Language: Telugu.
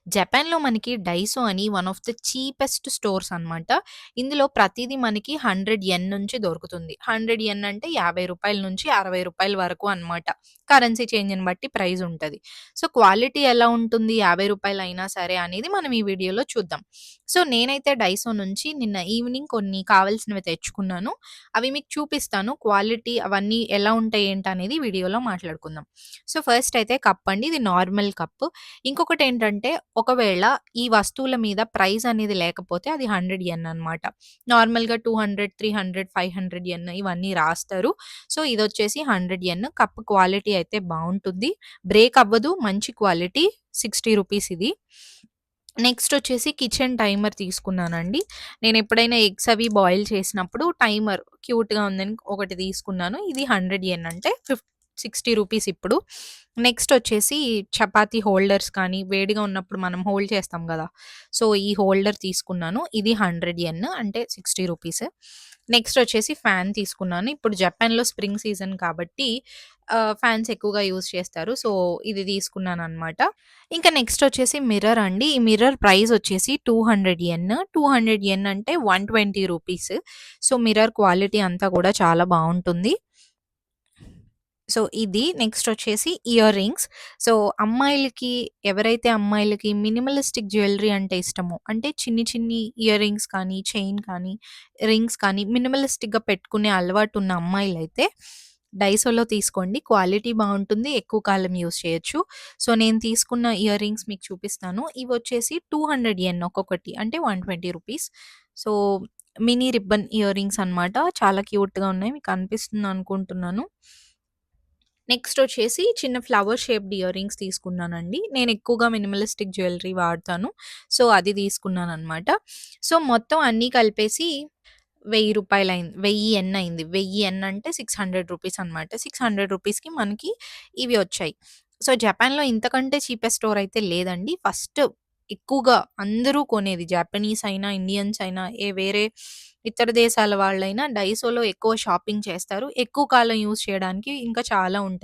జపాన్‌లో మనకి డైసో అని one of the cheapest stores అనమాట. ఇందులో ప్రతీదీ మనకి 100 యెన్ నుంచి దొరుకుతుంది. 100 యెన్ అంటే రూ. 50 నుంచి రూ. 60 వరకు అనమాట. కరెన్సీ చేంజ్‌ని బట్టి ప్రైస్ ఉంటది. సో, క్వాలిటీ ఎలా ఉంటుంది? రూ. 50 అయినా సరే అనేది మనం ఈ వీడియోలో చూద్దాం. సో, నేనైతే డైసో నుంచి నిన్న ఈవినింగ్ కొన్ని కావాల్సినవి తెచ్చుకున్నాను. అవి మీకు చూపిస్తాను. క్వాలిటీ అవన్నీ ఎలా ఉంటాయి ఏంటనేది వీడియోలో మాట్లాడుకుందాం. సో, ఫస్ట్ అయితే కప్ అండి. ఇది నార్మల్ కప్. ఇంకొకటేంటంటే, ఒకవేళ ఈ వస్తువుల మీద ప్రైస్ అనేది లేకపోతే అది 100 యెన్ అనమాట. నార్మల్‌గా 200, 300, 500 యెన్ ఇవన్నీ రాస్తారు. సో, ఇదొచ్చేసి 100 యెన్. కప్ క్వాలిటీ అయితే బావుంటుంది. బ్రేక్ అవ్వదు. మంచి క్వాలిటీ. రూ. 60 ఇది. నెక్స్ట్ వచ్చేసి కిచెన్ టైమర్ తీసుకున్నానండి. నేనెప్పుడైనా ఎగ్స్ అవి బాయిల్ చేసినప్పుడు టైమర్ క్యూట్‌గా ఉందని ఒకటి తీసుకున్నాను. ఇది 100 యెన్ అంటే రూ. 60 ఇప్పుడు. నెక్స్ట్ వచ్చేసి చపాతీ హోల్డర్స్ కానీ, వేడిగా ఉన్నప్పుడు మనం హోల్డ్ చేస్తాం గదా! సో, ఈ హోల్డర్ తీసుకున్నాను. ఇది 100 యెన్ అంటే రూ. 60. నెక్స్ట్ వచ్చేసి ఫ్యాన్ తీసుకున్నాను. ఇప్పుడు జపాన్‌లో స్ప్రింగ్ సీజన్ కాబట్టి ఫ్యాన్స్ ఎక్కువగా యూజ్ చేస్తారు. సో, ఇది తీసుకున్నాననమాట. ఇంకా నెక్స్ట్ వచ్చేసి మిర్రర్ అండి. ఈ మిర్రర్ ప్రైస్ వచ్చేసి 200 యెన్. 200 యెన్ అంటే రూ. 120. సో, మిర్రర్ క్వాలిటీ అంతా కూడా చాలా బావుంటుంది. సో, ఇది నెక్స్ట్ వచ్చేసి ఇయర్ రింగ్స్. సో, ఎవరైతే అమ్మాయిలకి మినిమలిస్టిక్ జ్యువెల్లరీ అంటే ఇష్టమో, అంటే చిన్ని చిన్ని ఇయర్ రింగ్స్ కానీ, చైన్ కానీ, రింగ్స్ కానీ మినిమలిస్టిక్‌గా పెట్టుకునే అలవాటున్న అమ్మాయిలైతే డైసోలో తీసుకోండి. క్వాలిటీ బావుంటుంది. ఎక్కువ కాలం యూజ్ చేయొచ్చు. సో, నేను తీసుకున్న ఇయర్ రింగ్స్ మీకు చూపిస్తాను. ఇవొచ్చేసి 200 యెన్ ఒక్కొక్కటి. అంటే రూ. 120. So, mini ribbon ear rings అనమాట. చాలా క్యూట్‌గా ఉన్నాయి. మీకు కనిపిస్తుందనుకుంటున్నాను. నెక్స్ట్ వచ్చేసి చిన్న ఫ్లవర్ షేప్డ్ ఇయర్ రింగ్స్ తీసుకున్నానండి. నేను ఎక్కువగా మినిమలిస్టిక్ జ్యువెల్లరీ వాడతాను. సో, అది తీసుకున్నాననమాట. సో, మొత్తం అన్నీ కలిపేసి రూ. 1000 యెన్ అయింది. 1000 యెన్ అంటే రూ. 600 అనమాట. రూ. 600కి మనకి ఇవి వచ్చాయి. సో, జపాన్‌లో ఇంతకంటే చీపెస్ట్ స్టోర్ అయితే లేదండి. ఫస్ట్ ఎక్కువగా అందరూ కొనేది జాపనీస్ అయినా, ఇండియన్స్ అయినా, వేరే ఇతర దేశాల వాళ్ళైనా డైసోలో ఎక్కువ షాపింగ్ చేస్తారు. ఎక్కువ కాలం యూజ్ చేయడానికి ఇంకా చాలా ఉంటాయి.